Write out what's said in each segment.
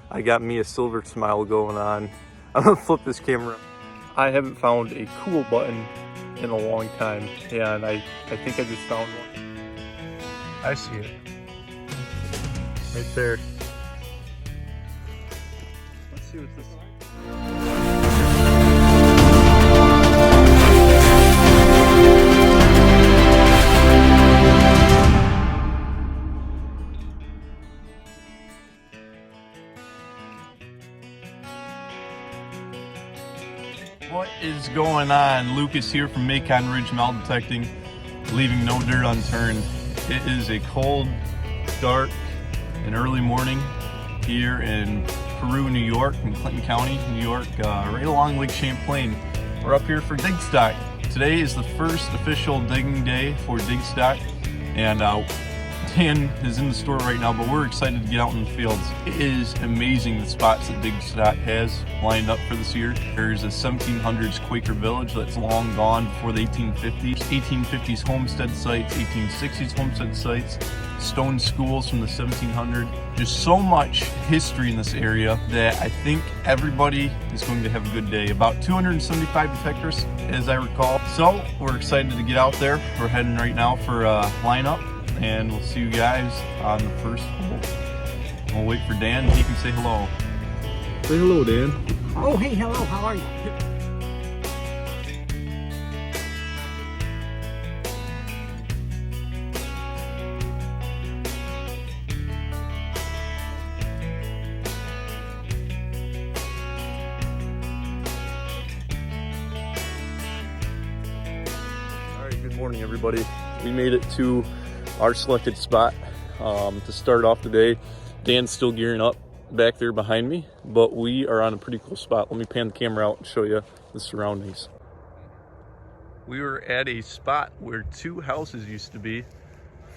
I got me a silver smile going on. I'm gonna flip this camera. I haven't found a cool button in a long time, and I think I just found one. I see it. Right there. Let's see what this is. What is going on? Lucas here from Macon Ridge Metal Detecting, leaving no dirt unturned. It is a cold, dark, and early morning here in Peru, New York, in Clinton County, New York, right along Lake Champlain. We're up here for DigStock. Today is the first official digging day for DigStock, and Dan is in the store right now, but we're excited to get out in the fields. It is amazing the spots that DigStock has lined up for this year. There's a 1700s Quaker village that's long gone before the 1850s, 1850s homestead sites, 1860s homestead sites, stone schools from the 1700s. Just so much history in this area that I think everybody is going to have a good day. About 275 detectors, as I recall. So we're excited to get out there. We're heading right now for a lineup, and we'll see you guys on the first hole. We'll wait for Dan. He can say hello. Say hello, Dan. Oh, hey, hello. How are you? All right, good morning, everybody. We made it to our selected spot to start off the day. Dan's still gearing up back there behind me, but we are on a pretty cool spot. Let me pan the camera out and show you the surroundings. We were at a spot where two houses used to be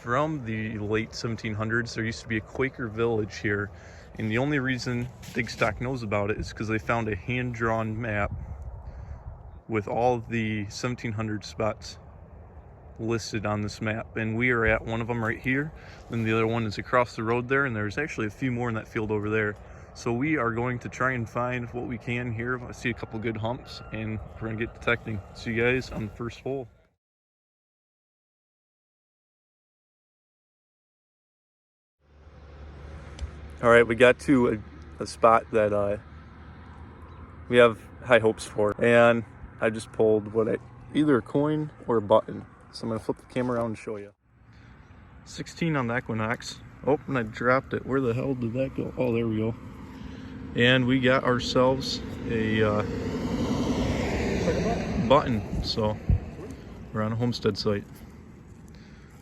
from the late 1700s. There used to be a Quaker village here, and the only reason DigStock knows about it is because they found a hand-drawn map with all the 1700 spots listed on this map, and we are at one of them right here, and the other one is across the road there, and there's actually a few more in that field over there. So we are going to try and find what we can here. I see a couple good humps, and we're gonna get detecting. See you guys on the first hole. All right, we got to a spot that we have high hopes for, and I just pulled either a coin or a button. So I'm gonna flip the camera around and show you. 16 on the Equinox. Oh, and I dropped it. Where the hell did that go? Oh, there we go. And we got ourselves a button. So we're on a homestead site.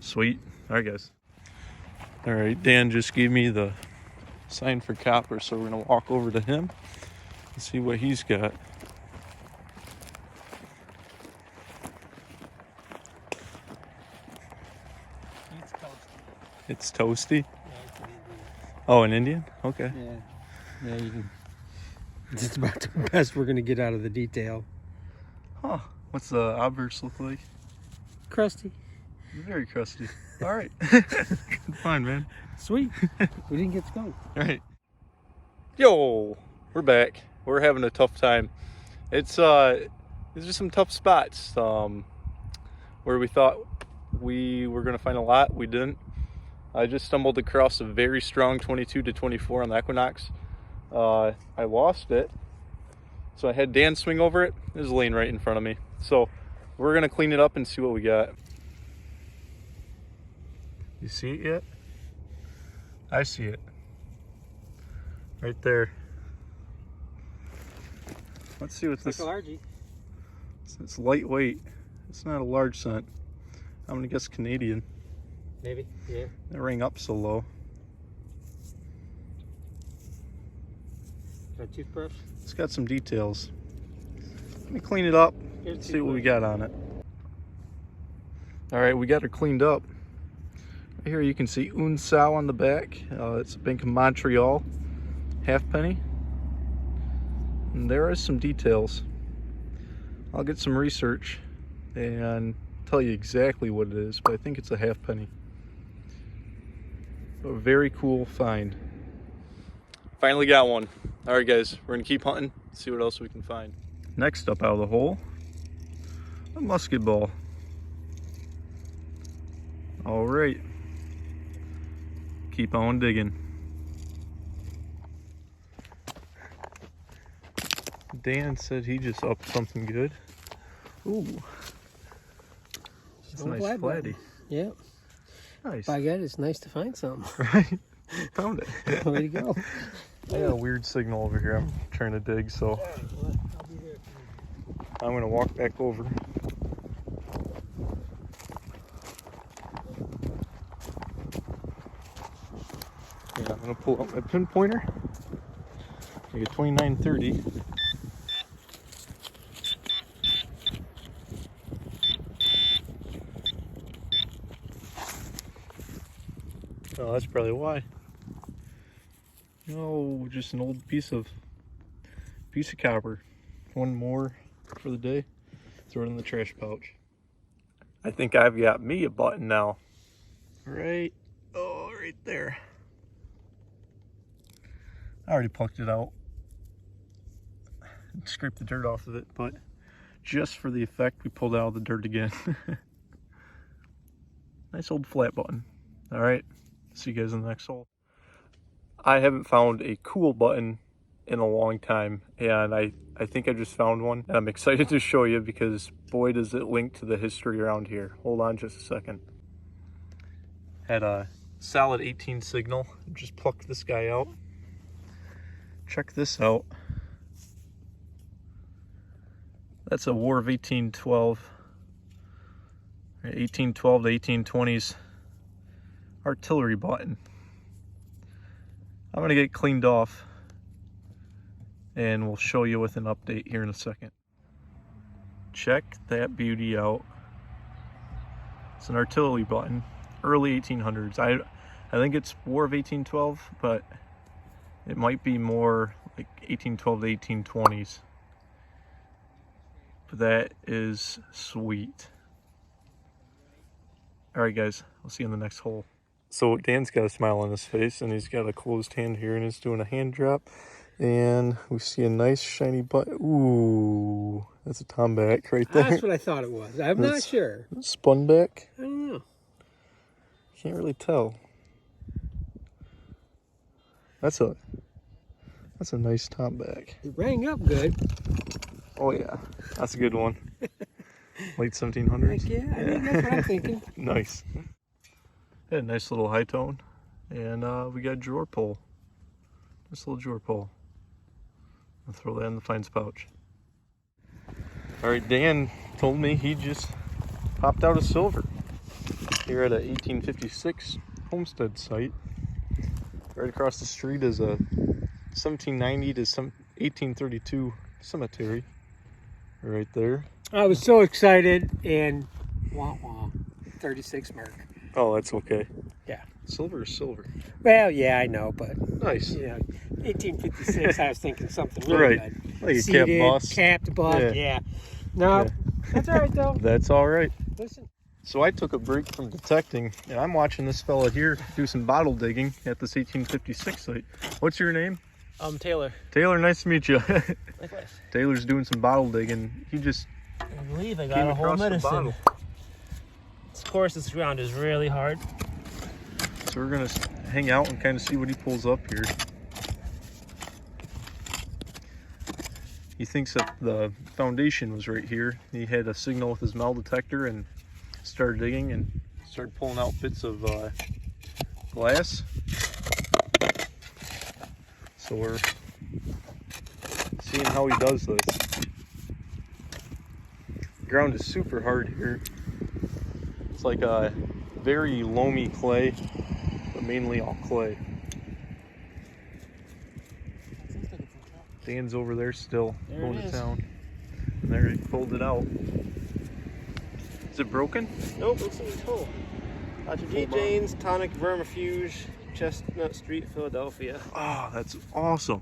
Sweet. All right, guys. All right, Dan just gave me the sign for copper, so we're gonna walk over to him and see what he's got. It's toasty? Yeah, it's an Indian. Oh, an Indian? Okay. Yeah, you can. It's about the best we're gonna get out of the detail. Huh. What's the obverse look like? Crusty. Very crusty. All right. Fine, man. Sweet. We didn't get skunked. All right. Yo, we're back. We're having a tough time. These are some tough spots where we thought we were gonna find a lot. We didn't. I just stumbled across a very strong 22 to 24 on the Equinox. I lost it, so I had Dan swing over it. It was laying right in front of me. So we're gonna clean it up and see what we got. You see it yet? I see it. Right there. Let's see what this... It's lightweight. It's not a large cent. I'm gonna guess Canadian. Maybe, yeah. It rang up so low. Got a toothbrush? It's got some details. Let me clean it up. See what we got on it. All right, we got her cleaned up. Right here you can see Un Sao on the back. It's a Bank of Montreal halfpenny. And there are some details. I'll get some research and tell you exactly what it is, but I think it's a halfpenny. A very cool find. Finally got one. All right, guys, we're gonna keep hunting, see what else we can find. Next up out of the hole, a musket ball. All right, keep on digging. Dan said he just upped something good. Ooh, it's a nice flatty. Yeah. Nice. By God, it's nice to find something. Right? Found it. Way to go. I got a weird signal over here. I'm trying to dig, so I'm gonna walk back over. Yeah, I'm gonna pull out my pinpointer. I get 2930. Oh, that's probably why. Oh, just an old piece of copper. One more for the day. Throw it in the trash pouch. I think I've got me a button now. Right there. I already plucked it out. Scraped the dirt off of it, but just for the effect, we pulled out the dirt again. Nice old flat button. All right, see you guys in the next hole. I haven't found a cool button in a long time, and I think I just found one, and I'm excited to show you because boy does it link to the history around here. Hold on just a second. Had a solid 18 signal. Just plucked this guy out. Check this out. That's a War of 1812. 1812 to 1820s artillery button. I'm gonna get it cleaned off and we'll show you with an update here in a second. Check that beauty out. It's an artillery button, early 1800s. I think it's War of 1812, but it might be more like 1812 to 1820s. But that is sweet. All right, guys, I'll see you in the next hole. So Dan's got a smile on his face, and he's got a closed hand here, and he's doing a hand drop. And we see a nice shiny butt. Ooh, that's a tomback right there. That's what I thought it was. I'm not sure. Spun back? I don't know. Can't really tell. That's a nice tomback. It rang up good. Oh yeah, that's a good one. Late 1700s. Yeah, I think that's what I'm thinking. Nice. Had a nice little high tone, and we got a drawer pull. This little drawer pull. I'll throw that in the finds pouch. All right, Dan told me he just popped out a silver here at a 1856 homestead site. Right across the street is a 1790 to 1832 cemetery. Right there. I was so excited, and wah wah, 36 mark. Oh, that's okay. Yeah. Silver is silver. Well, yeah, I know, but Nice. you know, 1856. I was thinking something really Right. good. Like a Seated, capped boss. capped buck. Yeah. No, Yeah. that's all right though. That's all right. Listen. So I took a break from detecting, and I'm watching this fella here do some bottle digging at this 1856 site. What's your name? Taylor. Taylor, nice to meet you. Likewise. Taylor's doing some bottle digging. He just I believe I got came a whole across the medicine. bottle. Of course, this ground is really hard. So we're gonna hang out and kind of see what he pulls up here. He thinks that the foundation was right here. He had a signal with his metal detector and started digging and started pulling out bits of glass. So we're seeing how he does this. The ground is super hard here. It's like a very loamy clay, but mainly all clay. Dan's over there still going to town. And there he pulled it out. Is it broken? Nope, looks like it's whole. Dr. D. Jane's Tonic Vermifuge, Chestnut Street, Philadelphia. Oh, that's awesome.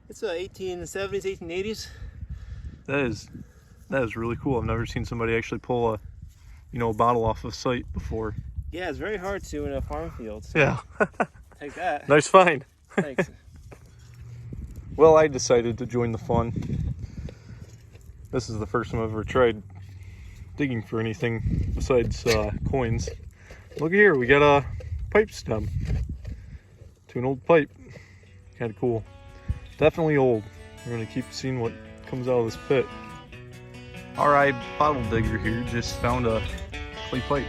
It's 1870s, 1880s. That is really cool. I've never seen somebody actually pull a bottle off of site before. Yeah, it's very hard to in a farm field. So Yeah. take that. Nice find. Thanks. Well, I decided to join the fun. This is the first time I've ever tried digging for anything besides coins. Look here, we got a pipe stem to an old pipe. Kind of cool. Definitely old. We're gonna keep seeing what comes out of this pit. Alright, bottle digger here just found a clay pipe.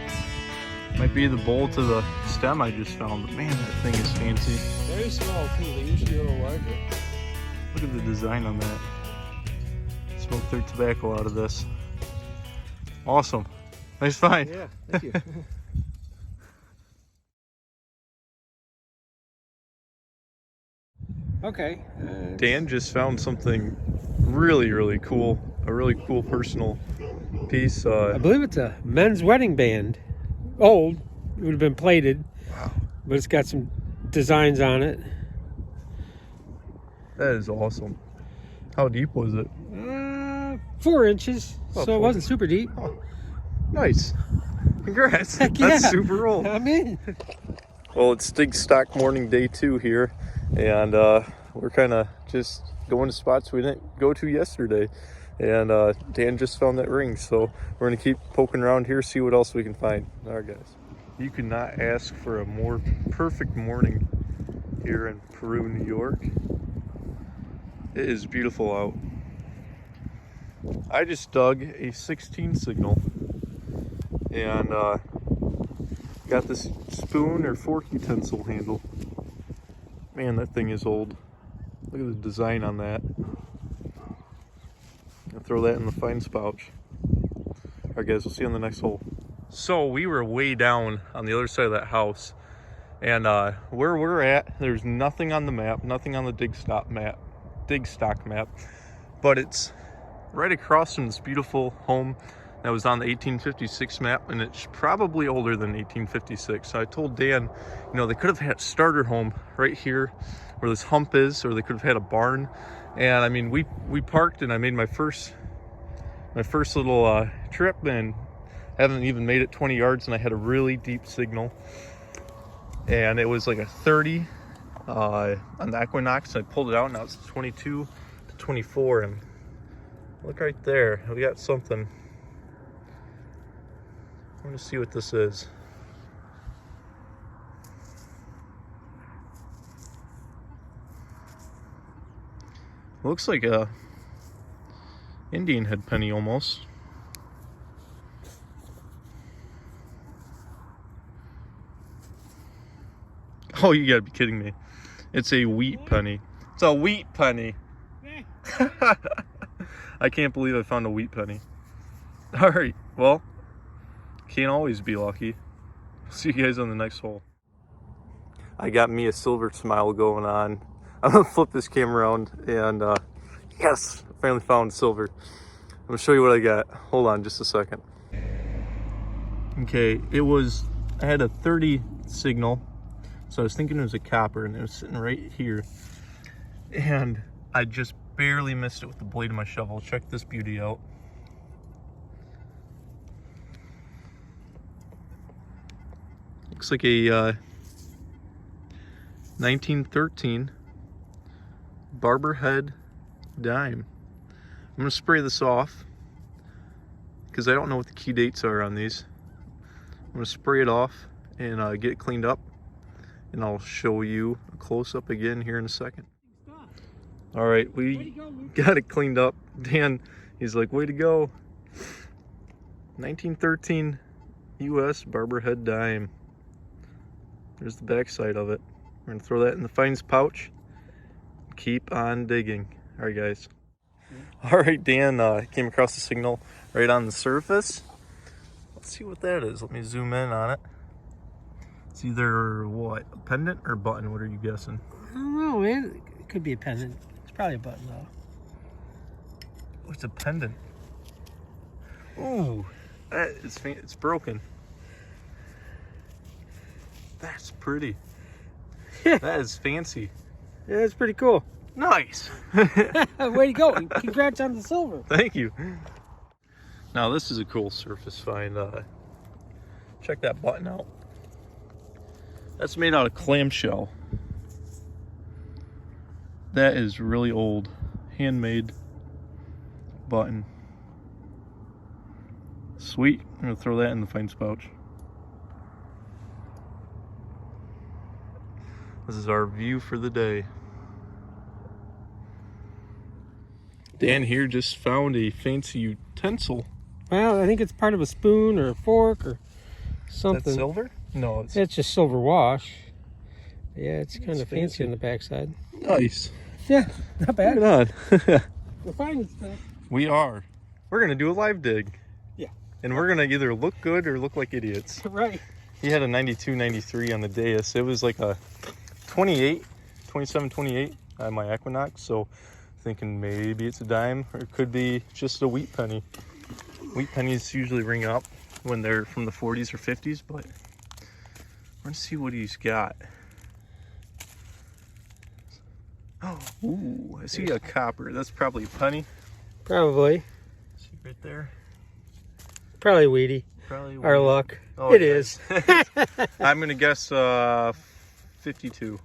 Might be the bowl to the stem I just found, but man, that thing is fancy. Very small too. They usually be a little larger. Look at the design on that. Smoke their tobacco out of this. Awesome. Nice find. Yeah, thank you. Okay. Dan just found something really, really cool. A really cool personal piece. I believe it's a men's wedding band. Old. It would have been plated. Wow. But it's got some designs on it. That is awesome. How deep was it? 4 inches. Oh, So it 4 wasn't super deep. Oh, nice. Congrats. Heck That's yeah. super old. I mean, Well, it's DigStock morning day 2 here, and we're kind of just going to spots we didn't go to yesterday. And Dan just found that ring, so we're gonna keep poking around here, see what else we can find. All right, guys. You could not ask for a more perfect morning here in Peru, New York. It is beautiful out. I just dug a 16 signal and got this spoon or fork utensil handle. Man, that thing is old. Look at the design on that. I'll throw that in the fines pouch. All right, guys, we'll see you on the next hole. So we were way down on the other side of that house, and where we're at, there's nothing on the map, nothing on the DigStock map, but it's right across from this beautiful home that was on the 1856 map, and it's probably older than 1856. So I told Dan, you know, they could have had a starter home right here where this hump is, or they could have had a barn. And I mean, we parked, and I made my first little trip, and haven't even made it 20 yards, and I had a really deep signal, and it was like a 30 on the Equinox. I pulled it out, and now it's 22 to 24, and look right there, we got something. I'm gonna see what this is. Looks like a Indian head penny almost. Oh, you gotta be kidding me. It's a wheat penny. It's a wheat penny. I can't believe I found a wheat penny. All right, well, can't always be lucky. See you guys on the next hole. I got me a silver smile going on. I'm gonna flip this camera around, and yes, I finally found silver. I'm gonna show you what I got. Hold on just a second. Okay, I had a 30 signal, so I was thinking it was a copper, and it was sitting right here. And I just barely missed it with the blade of my shovel. Check this beauty out. Looks like a 1913 barber head dime. I'm gonna spray this off because I don't know what the key dates are on these. I'm gonna spray it off and get it cleaned up, and I'll show you a close-up again here in a second. All right, we got it cleaned up. Dan, he's like, way to go. 1913 US barber head dime. There's the back side of it. We're gonna throw that in the fines pouch. Keep on digging. All right, guys. All right, Dan came across the signal right on the surface. Let's see what that is. Let me zoom in on it. It's either what, a pendant or button? What are you guessing? I don't know, man. It could be a pendant. It's probably a button, though. Oh, it's a pendant. Ooh, it's broken. That's pretty. That is fancy. Yeah, it's pretty cool. Nice. Way to go. Congrats on the silver. Thank you. Now this is a cool surface find. Check that button out. That's made out of clamshell. That is really old. Handmade button. Sweet. I'm gonna throw that in the finds pouch. This is our view for the day. Dan here just found a fancy utensil. Well, I think it's part of a spoon or a fork or Is something. that silver? No, It's just silver wash. Yeah, it's kind It's of fancy fancy. on the backside. nice. Yeah, not bad. Look at that. We're finding stuff. We are. We're gonna do a live dig. Yeah. And we're gonna either look good or look like idiots. Right. He had a 92, 93 on the dais. It was like a 28, 27, 28 on my Equinox. So thinking maybe it's a dime or it could be just a wheat penny. Wheat pennies usually ring up when they're from the 40s or 50s, but we're gonna see what he's got. Oh, ooh, I see a copper. That's probably a penny. Probably. See right there? Probably weedy. Probably Our wheat. luck. Oh, It is. I'm gonna guess 52.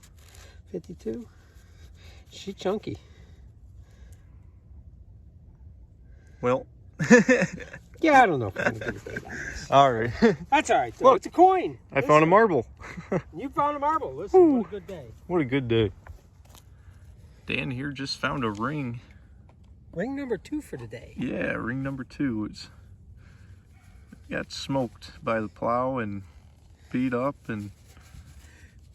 52. She chunky. Well, Yeah, I don't know if I'm gonna give it that. all right. That's all right, though. Look, It's a coin. I found a marble. You found a marble. Listen, what a good day. What a good day. Dan here just found a ring. Ring number 2 for today. Yeah, ring number 2. It's got smoked by the plow and beat up, and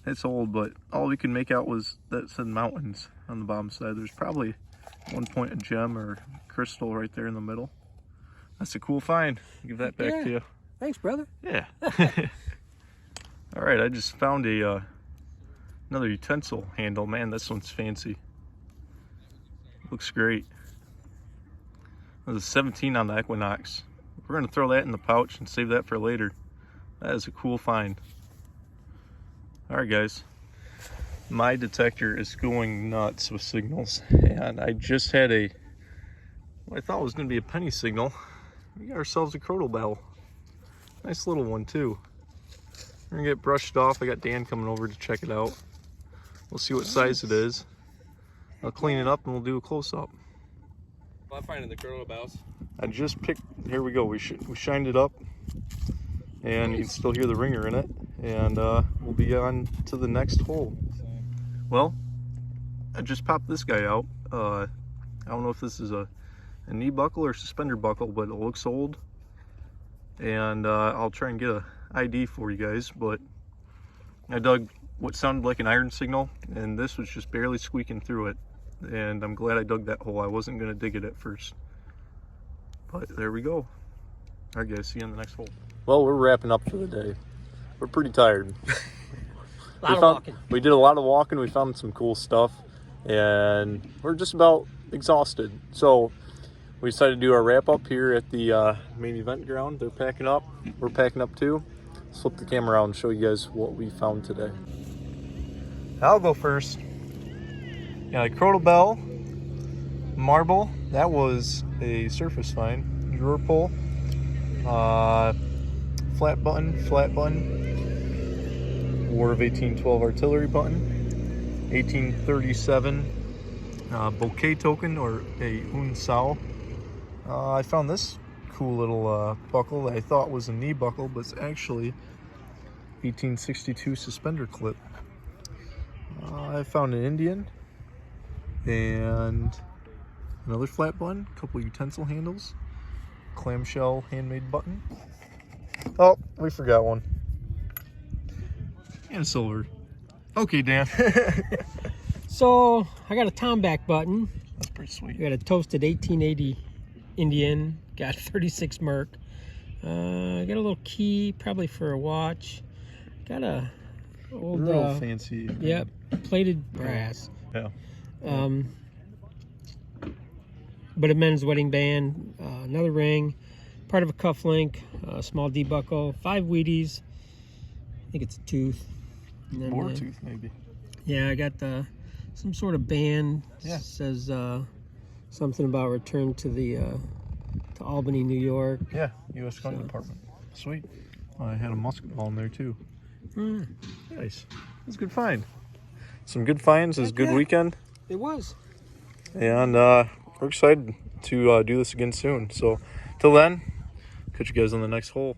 it's old, but all we could make out was that said mountains on the bottom side. There's probably one point a gem or crystal right there in the middle. That's a cool find. Give that back to you. Thanks, brother. Yeah. All right, I just found a another utensil handle. Man, this one's fancy. Looks great. There's a 17 on the Equinox. We're gonna throw that in the pouch and save that for later. That is a cool find. All right, guys. My detector is going nuts with signals, and I just had what I thought was gonna be a penny signal. We got ourselves a crotal bell. Nice little one too. We're gonna get brushed off. I got Dan coming over to check it out. We'll see what size it is. I'll clean it up and we'll do a close-up. I'm finding the crotal bells. I just picked, here we go, we shined it up, and you can still hear the ringer in it, and we'll be on to the next hole. Well, I just popped this guy out. I don't know if this is a knee buckle or suspender buckle, but it looks old, and I'll try and get a ID for you guys, but I dug what sounded like an iron signal, and this was just barely squeaking through it, and I'm glad I dug that hole. I wasn't going to dig it at first, but there we go. All right, guys, see you on the next hole. Well, we're wrapping up for the day. We're pretty tired. We did a lot of walking. We found some cool stuff, and we're just about exhausted. So we decided to do our wrap up here at the main event ground. They're packing up. We're packing up too. Let's flip the camera out and show you guys what we found today. I'll go first. Yeah, like crotal bell, marble. That was a surface find. Drawer pull. Flat button. War of 1812 artillery button. 1837 bouquet token, or a un sao. I found this cool little buckle that I thought was a knee buckle, but it's actually 1862 suspender clip. I found an Indian and another flat button, a couple utensil handles, clamshell handmade button. Oh, we forgot one. And silver. Okay, Dan. So I got a Tomback button. That's pretty sweet. I got a toasted 1880 Indian. Got 36 Merc. Got a little key, probably for a watch. Got a old Real fancy. Yep, plated brass. Yeah. But a men's wedding band, another ring, part of a cufflink, a small D buckle, 5 Wheaties. I think it's a tooth. And then, Boar tooth, maybe. Yeah, I got some sort of band. Yeah. Says something about return to the to Albany, New York. Yeah, U.S. Gun Department. Sweet. I had a musket ball in there too. Nice. That's a good find. Some good finds. It was a good weekend. It was. And we're excited to do this again soon. So till then, catch you guys on the next hole.